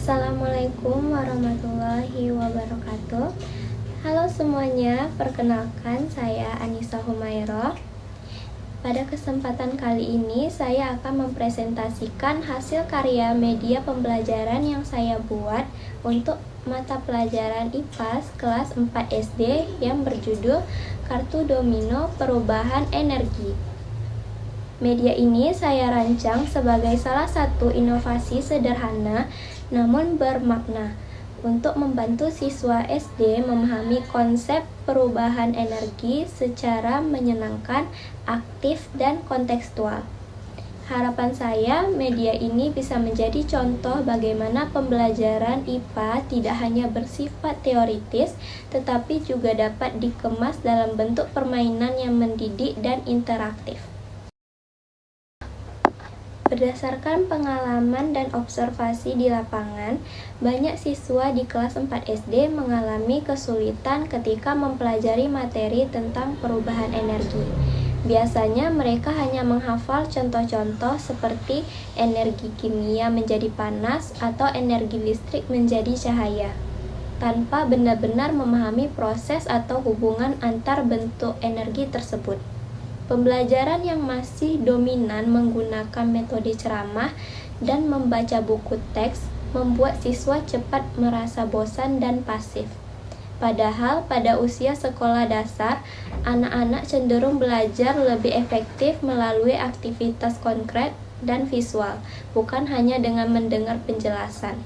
Assalamualaikum warahmatullahi wabarakatuh. Halo semuanya, perkenalkan saya Anissa Humairah. Pada kesempatan kali ini saya akan mempresentasikan hasil karya media pembelajaran yang saya buat untuk mata pelajaran IPAS kelas 4 SD yang berjudul Kartu Domino Perubahan Energi. Media ini saya rancang sebagai salah satu inovasi sederhana namun bermakna untuk membantu siswa SD memahami konsep perubahan energi secara menyenangkan, aktif, dan kontekstual. Harapan saya, media ini bisa menjadi contoh bagaimana pembelajaran IPA tidak hanya bersifat teoritis, tetapi juga dapat dikemas dalam bentuk permainan yang mendidik dan interaktif. Berdasarkan pengalaman dan observasi di lapangan, banyak siswa di kelas 4 SD mengalami kesulitan ketika mempelajari materi tentang perubahan energi. Biasanya mereka hanya menghafal contoh-contoh seperti energi kimia menjadi panas atau energi listrik menjadi cahaya, tanpa benar-benar memahami proses atau hubungan antar bentuk energi tersebut. Pembelajaran yang masih dominan menggunakan metode ceramah dan membaca buku teks membuat siswa cepat merasa bosan dan pasif. Padahal pada usia sekolah dasar, anak-anak cenderung belajar lebih efektif melalui aktivitas konkret dan visual, bukan hanya dengan mendengar penjelasan.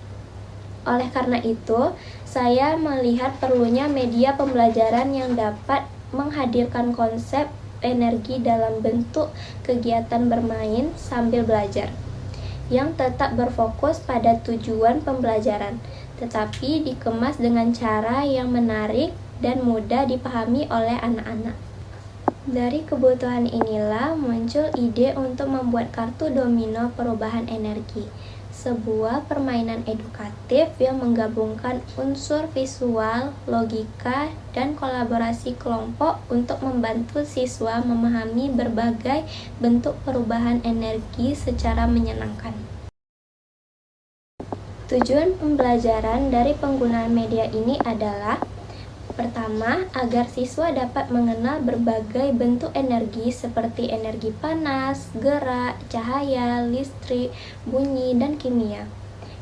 Oleh karena itu, saya melihat perlunya media pembelajaran yang dapat menghadirkan konsep energi dalam bentuk kegiatan bermain sambil belajar, yang tetap berfokus pada tujuan pembelajaran, tetapi dikemas dengan cara yang menarik dan mudah dipahami oleh anak-anak. Dari kebutuhan inilah muncul ide untuk membuat kartu domino perubahan energi, sebuah permainan edukatif yang menggabungkan unsur visual, logika, dan kolaborasi kelompok untuk membantu siswa memahami berbagai bentuk perubahan energi secara menyenangkan. Tujuan pembelajaran dari penggunaan media ini adalah: pertama, agar siswa dapat mengenal berbagai bentuk energi seperti energi panas, gerak, cahaya, listrik, bunyi, dan kimia.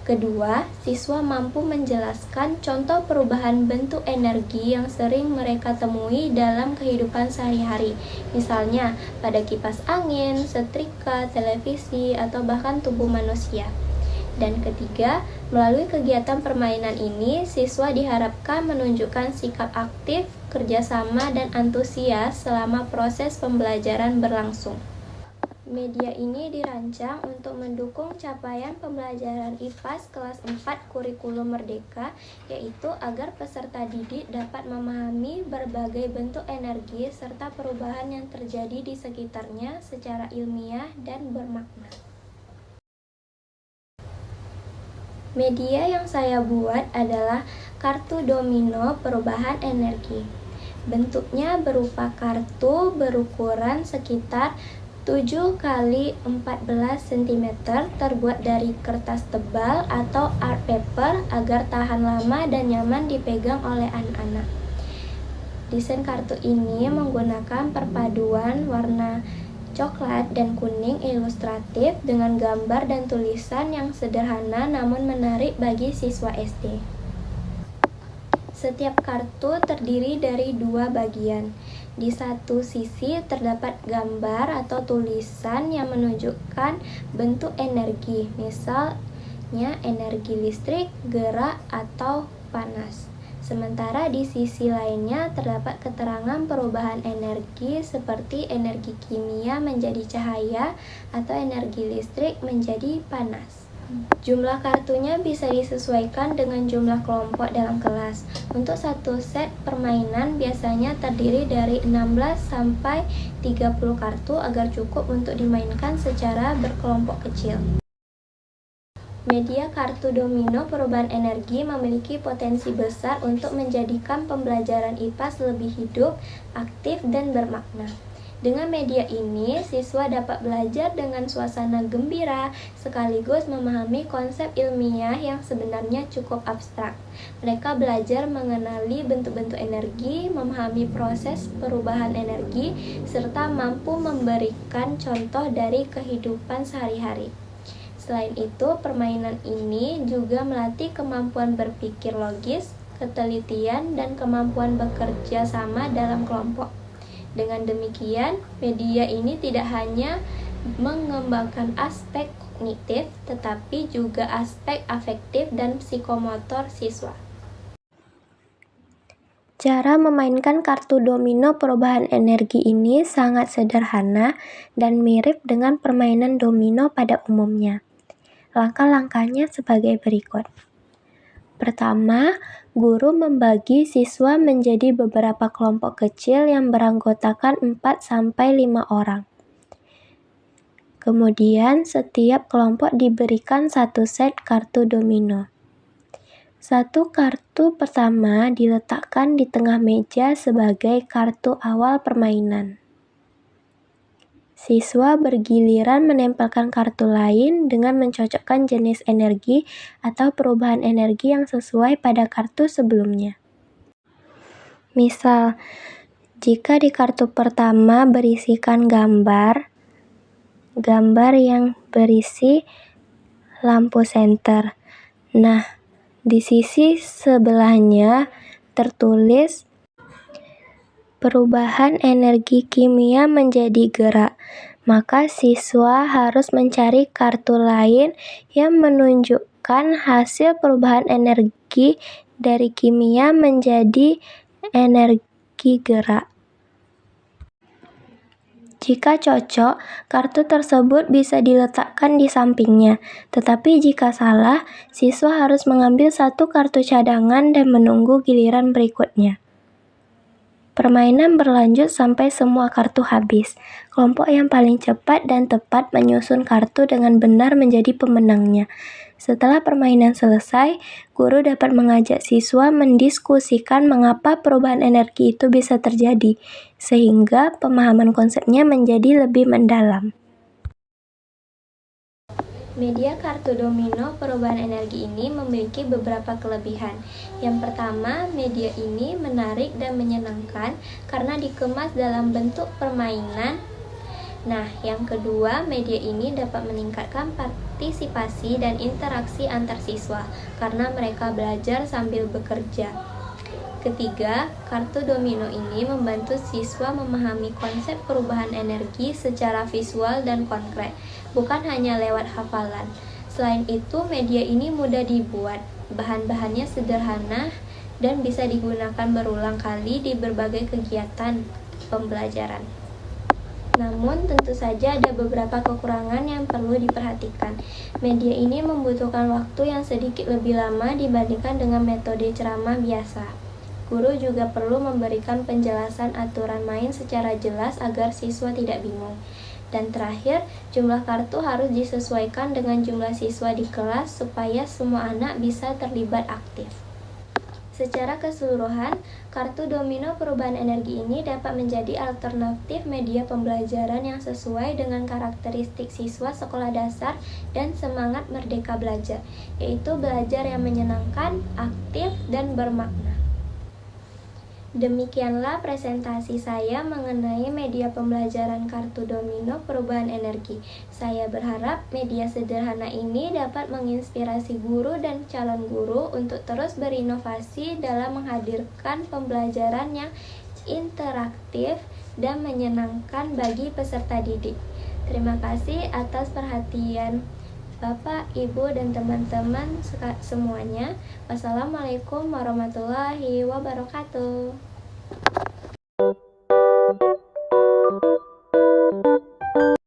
Kedua, siswa mampu menjelaskan contoh perubahan bentuk energi yang sering mereka temui dalam kehidupan sehari-hari, misalnya pada kipas angin, setrika, televisi, atau bahkan tubuh manusia. Dan ketiga, melalui kegiatan permainan ini, siswa diharapkan menunjukkan sikap aktif, kerjasama, dan antusias selama proses pembelajaran berlangsung. Media ini dirancang untuk mendukung capaian pembelajaran IPAS kelas 4 Kurikulum Merdeka, yaitu agar peserta didik dapat memahami berbagai bentuk energi serta perubahan yang terjadi di sekitarnya secara ilmiah dan bermakna. Media yang saya buat adalah kartu domino perubahan energi. Bentuknya berupa kartu berukuran sekitar 7 x 14 cm terbuat dari kertas tebal atau art paper agar tahan lama dan nyaman dipegang oleh anak-anak. Desain kartu ini menggunakan perpaduan warna coklat dan kuning ilustratif dengan gambar dan tulisan yang sederhana namun menarik bagi siswa SD. Setiap kartu terdiri dari 2 bagian. Di satu sisi terdapat gambar atau tulisan yang menunjukkan bentuk energi, misalnya energi listrik, gerak, atau panas. Sementara di sisi lainnya terdapat keterangan perubahan energi seperti energi kimia menjadi cahaya atau energi listrik menjadi panas. Jumlah kartunya bisa disesuaikan dengan jumlah kelompok dalam kelas. Untuk satu set permainan biasanya terdiri dari 16 sampai 30 kartu agar cukup untuk dimainkan secara berkelompok kecil. Media kartu domino perubahan energi memiliki potensi besar untuk menjadikan pembelajaran IPAS lebih hidup, aktif, dan bermakna. Dengan media ini, siswa dapat belajar dengan suasana gembira sekaligus memahami konsep ilmiah yang sebenarnya cukup abstrak. Mereka belajar mengenali bentuk-bentuk energi, memahami proses perubahan energi, serta mampu memberikan contoh dari kehidupan sehari-hari. Selain itu, permainan ini juga melatih kemampuan berpikir logis, ketelitian, dan kemampuan bekerja sama dalam kelompok. Dengan demikian, media ini tidak hanya mengembangkan aspek kognitif, tetapi juga aspek afektif dan psikomotor siswa. Cara memainkan kartu domino perubahan energi ini sangat sederhana dan mirip dengan permainan domino pada umumnya. Langkah-langkahnya sebagai berikut. Pertama, guru membagi siswa menjadi beberapa kelompok kecil yang beranggotakan 4-5 orang. Kemudian, setiap kelompok diberikan satu set kartu domino. Satu kartu pertama diletakkan di tengah meja sebagai kartu awal permainan. Siswa bergiliran menempelkan kartu lain dengan mencocokkan jenis energi atau perubahan energi yang sesuai pada kartu sebelumnya. Misal, jika di kartu pertama berisikan gambar yang berisi lampu senter. Nah, di sisi sebelahnya tertulis perubahan energi kimia menjadi gerak, maka siswa harus mencari kartu lain yang menunjukkan hasil perubahan energi dari kimia menjadi energi gerak. Jika cocok, kartu tersebut bisa diletakkan di sampingnya, tetapi jika salah, siswa harus mengambil satu kartu cadangan dan menunggu giliran berikutnya. Permainan berlanjut sampai semua kartu habis. Kelompok yang paling cepat dan tepat menyusun kartu dengan benar menjadi pemenangnya. Setelah permainan selesai, guru dapat mengajak siswa mendiskusikan mengapa perubahan energi itu bisa terjadi, sehingga pemahaman konsepnya menjadi lebih mendalam. Media kartu domino perubahan energi ini memiliki beberapa kelebihan. Yang pertama, media ini menarik dan menyenangkan karena dikemas dalam bentuk permainan. Nah, yang kedua, media ini dapat meningkatkan partisipasi dan interaksi antar siswa karena mereka belajar sambil bekerja. Ketiga, kartu domino ini membantu siswa memahami konsep perubahan energi secara visual dan konkret, bukan hanya lewat hafalan. Selain itu, media ini mudah dibuat, bahan-bahannya sederhana, dan bisa digunakan berulang kali di berbagai kegiatan pembelajaran. Namun, tentu saja ada beberapa kekurangan yang perlu diperhatikan. Media ini membutuhkan waktu yang sedikit lebih lama dibandingkan dengan metode ceramah biasa. Guru juga perlu memberikan penjelasan aturan main secara jelas agar siswa tidak bingung. Dan terakhir, jumlah kartu harus disesuaikan dengan jumlah siswa di kelas supaya semua anak bisa terlibat aktif. Secara keseluruhan, kartu domino perubahan energi ini dapat menjadi alternatif media pembelajaran yang sesuai dengan karakteristik siswa sekolah dasar dan semangat merdeka belajar, yaitu belajar yang menyenangkan, aktif, dan bermakna. Demikianlah presentasi saya mengenai media pembelajaran kartu domino perubahan energi. Saya berharap media sederhana ini dapat menginspirasi guru dan calon guru untuk terus berinovasi dalam menghadirkan pembelajaran yang interaktif dan menyenangkan bagi peserta didik. Terima kasih atas perhatian Bapak, Ibu, dan teman-teman semuanya. Wassalamualaikum warahmatullahi wabarakatuh.